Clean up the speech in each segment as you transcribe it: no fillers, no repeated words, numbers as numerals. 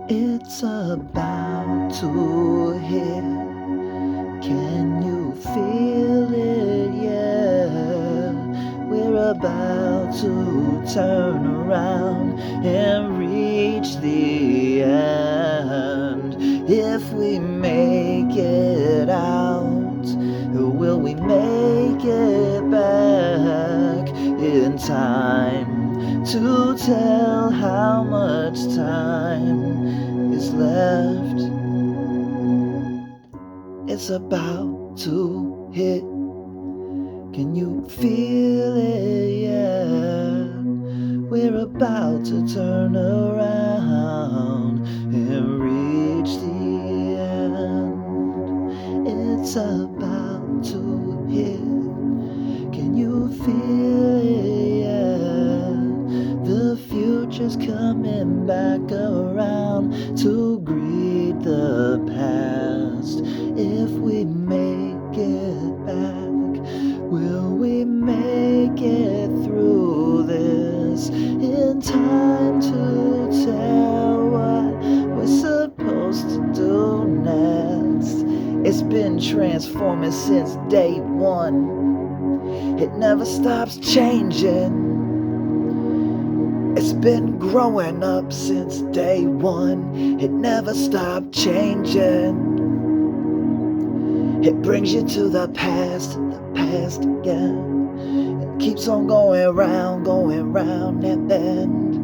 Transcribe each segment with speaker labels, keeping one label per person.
Speaker 1: It's about to hit. Can you feel it? Yeah, we're about to turn around and reach the end. If we make it out, will we make it back in time to tell how much time is left? It's about to hit. Can you feel it? Yeah, we're about to turn around and reach the end. It's about to hit. Can you feel it? Yeah, the future's coming back around to greet the past. If we make it back, will we make it through this in time to tell what we're supposed to do next? It's been transforming since day one. It never stops changing. It's been growing up since day one. It never stopped changing. It brings you to the past again. It keeps on going round that bend.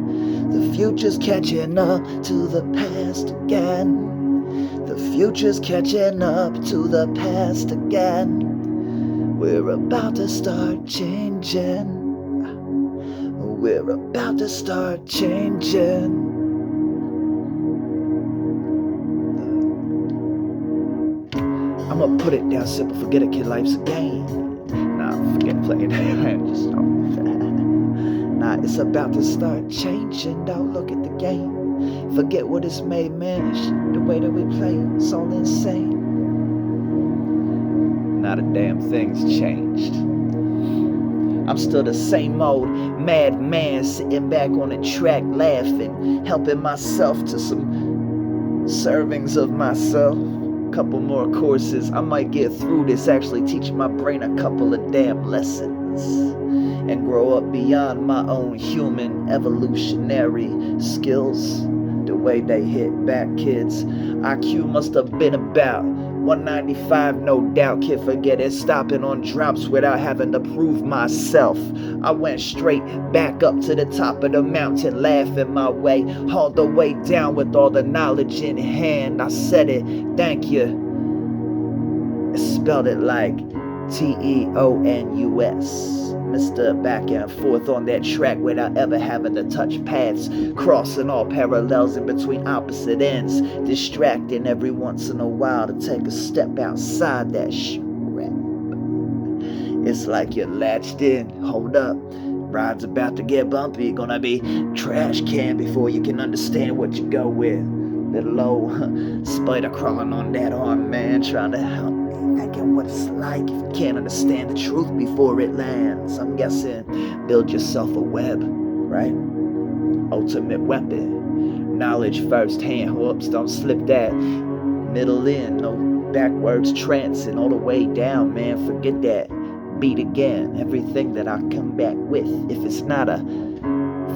Speaker 1: The future's catching up to the past again. The future's catching up to the past again. We're about to start changing. We're about to start changing. I'm gonna put it down simple. Forget it, kid. Life's a game. Nah, forget playing. Just nah, it's about to start changing. Don't look at the game. Forget what it's made, man. The way that we play, it's all insane. Not a damn thing's changed. I'm still the same old madman sitting back on the track laughing, helping myself to some servings of myself. Couple more courses, I might get through this, actually teach my brain a couple of damn lessons and grow up beyond my own human evolutionary skills. The way they hit back, kids. IQ must have been about 195, no doubt. Kid, forget it, stopping on drops without having to prove myself. I went straight back up to the top of the mountain, laughing my way all the way down with all the knowledge in hand. I said it, thank you. I spelled it like Teonus. Mr. Back and forth on that track without ever having to touch paths, crossing all parallels in between opposite ends, distracting every once in a while to take a step outside that strap. It's like you're latched in. Hold up, ride's about to get bumpy. Gonna be trash can before you can understand what you go with. Little old spider crawling on that arm, man, trying to help me, thinking what it's like if you can't understand the truth before it lands. I'm guessing build yourself a web, right? Ultimate weapon. Knowledge firsthand. Whoops, don't slip that. Middle in, no backwards trancing all the way down, man. Forget that. Beat again. Everything that I come back with. If it's not a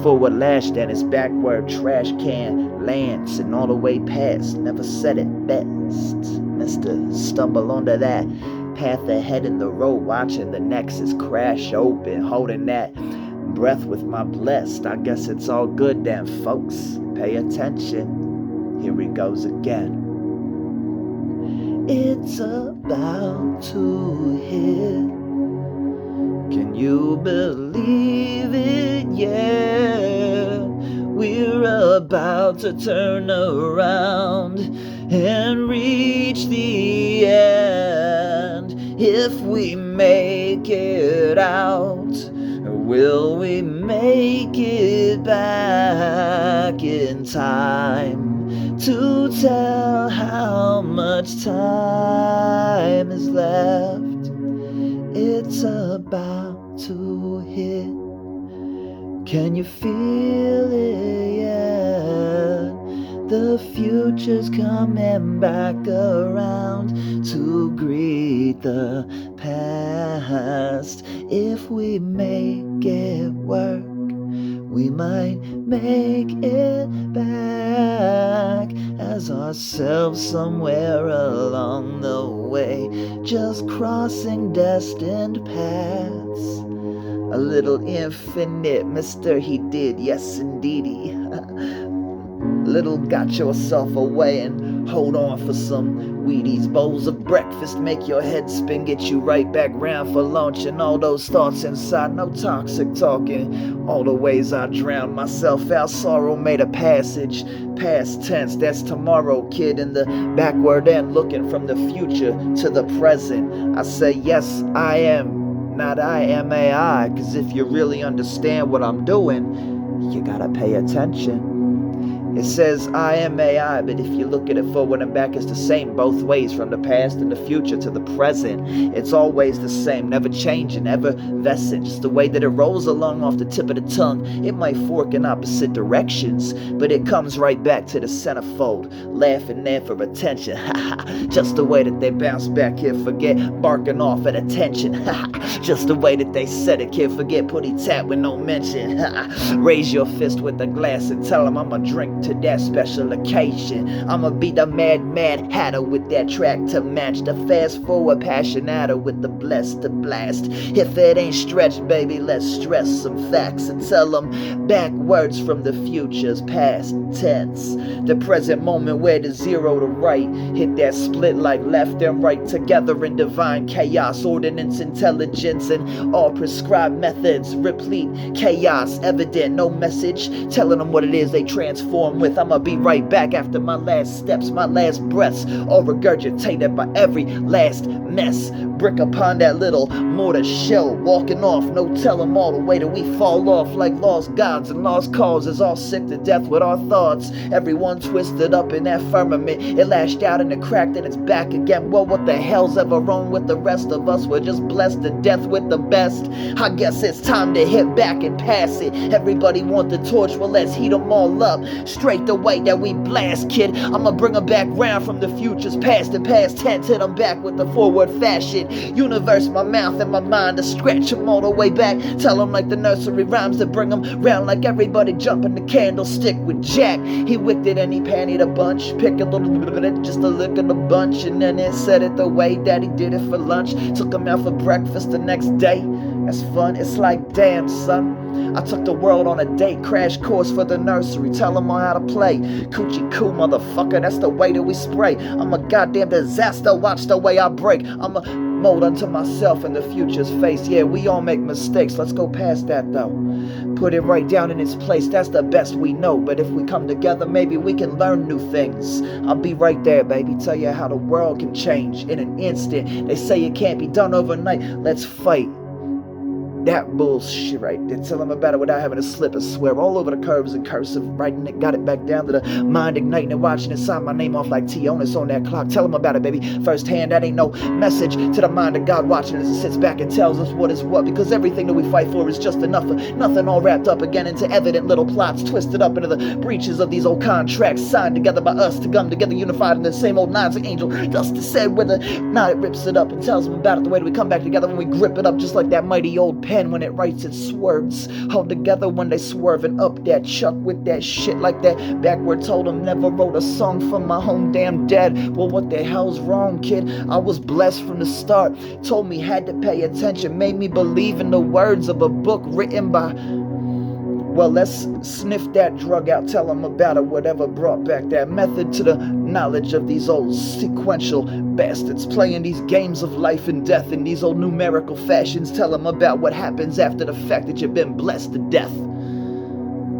Speaker 1: forward lash, then it's backward trash can lance and all the way past. Never said it best. Mr. Stumble onto that path ahead in the road, watching the nexus crash open, holding that breath with my blessed. I guess it's all good then, folks. Pay attention. Here it goes again. It's about to hit. Can you believe it? Yeah, we're about to turn around and reach the end. If we make it out, will we make it back in time to tell how much time is left? It's about to hit. Can you feel it? Yeah, The future's coming back around to greet the past. If we make it work, we might make it back as ourselves somewhere along the way, just crossing destined paths. A little infinite, Mr. He did, yes indeedy. Little got yourself away and hold on for some Wheaties. Bowls of breakfast make your head spin, get you right back round for lunch. And all those thoughts inside, no toxic talking. All the ways I drowned myself out, sorrow made a passage. Past tense, that's tomorrow, kid. In the backward end, looking from the future to the present. I say yes, I am, not IAMAI. Cause if you really understand what I'm doing, you gotta pay attention. It says IAMAI, but if you look at it forward and back, it's the same both ways, from the past and the future to the present. It's always the same, never changing, ever vesting. Just the way that it rolls along off the tip of the tongue. It might fork in opposite directions, but it comes right back to the centerfold, laughing there for attention. Just the way that they bounce back here, forget barking off at attention. Just the way that they said it, kid, forget putty tap with no mention. Raise your fist with a glass and tell them I'ma drink to that special occasion. I'ma be the mad hatter with that track to match, the fast forward passionator with the blessed to blast. If it ain't stretched, baby, let's stress some facts and tell them backwards from the future's past tense. The present moment where the zero to right hit that split like left and right together in divine chaos, ordinance, intelligence, and all prescribed methods. Replete chaos, evident, no message telling them what it is they transform with. I'ma be right back after my last steps, my last breaths, all regurgitated by every last mess. Brick upon that little mortar shell, walking off, no telling all the way that we fall off like lost gods and lost causes, all sick to death with our thoughts. Everyone twisted up in that firmament, it lashed out and it cracked and it's back again. Well, what the hell's ever wrong with the rest of us? We're just blessed to death with the best. I guess it's time to hit back and pass it. Everybody want the torch, well let's heat them all up. Straight the way that we blast, kid. I'ma bring them back round from the future's past and past tense, hit them back with the forward fashion. Universe, my mouth and my mind to stretch them all the way back. Tell them like the nursery rhymes to bring them round like everybody jumping the candlestick with Jack. He wicked it and he pantied a bunch, pick a little bit of just a lick of the bunch, and then it said it the way that he did it for lunch. Took him out for breakfast the next day. That's fun. It's like, damn, son, I took the world on a date, crash course for the nursery. Tell them all how to play. Coochie coo, motherfucker, that's the way that we spray. I'm a goddamn disaster, watch the way I break. I'm a mold unto myself in the future's face. Yeah, we all make mistakes, let's go past that though. Put it right down in its place, that's the best we know. But if we come together, maybe we can learn new things. I'll be right there, baby, tell you how the world can change in an instant. They say it can't be done overnight, let's fight that bullshit right there. Tell them about it without having to slip and swear all over the curves and cursive, writing it, got it back down to the mind igniting and watching it, sign my name off like Teonus on that clock. Tell them about it, baby, firsthand. That ain't no message to the mind of God watching as it sits back and tells us what is what, because everything that we fight for is just enough of nothing, all wrapped up again into evident little plots, twisted up into the breaches of these old contracts signed together by us to come together unified in the same old lines of angel dust to said with a now it rips it up and tells them about it the way that we come back together when we grip it up just like that mighty old pen when it writes its words all together when they swerving up that chuck with that shit like that backward told him never wrote a song for my home damn dad. Well, what the hell's wrong, kid? I was blessed from the start, told me had to pay attention, made me believe in the words of a book written by, well, let's sniff that drug out, tell them about it, whatever brought back that method to the knowledge of these old sequential bastards playing these games of life and death in these old numerical fashions. Tell them about what happens after the fact that you've been blessed to death.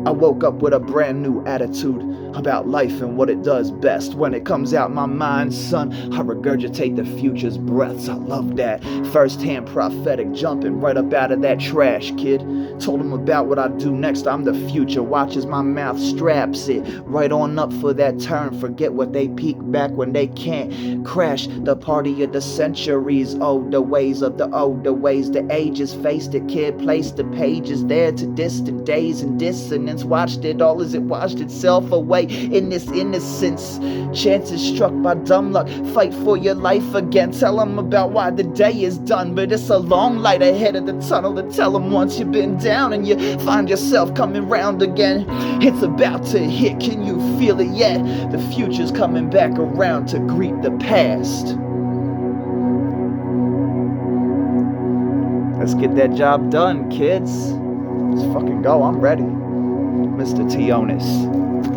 Speaker 1: I woke up with a brand new attitude about life and what it does best. When it comes out my mind, son, I regurgitate the future's breaths. I love that. First-hand prophetic, jumping right up out of that trash, kid. Told him about what I do next. I'm the future. Watch as my mouth straps it right on up for that turn. Forget what they peek back when they can't. Crash the party of the centuries. Oh, the ways of the older ways. The ages faced it, kid. Placed the pages there to distant days and dissonance. silence watched it all as it washed itself away in this innocence. Chances struck by dumb luck, fight for your life again. Tell them about why the day is done, but it's a long light ahead of the tunnel to tell them once you've been down and you find yourself coming round again. It's about to hit, can you feel it yet? The future's coming back around to greet the past. Let's get that job done, kids. Let's fucking go, I'm ready. Mr. Teonus.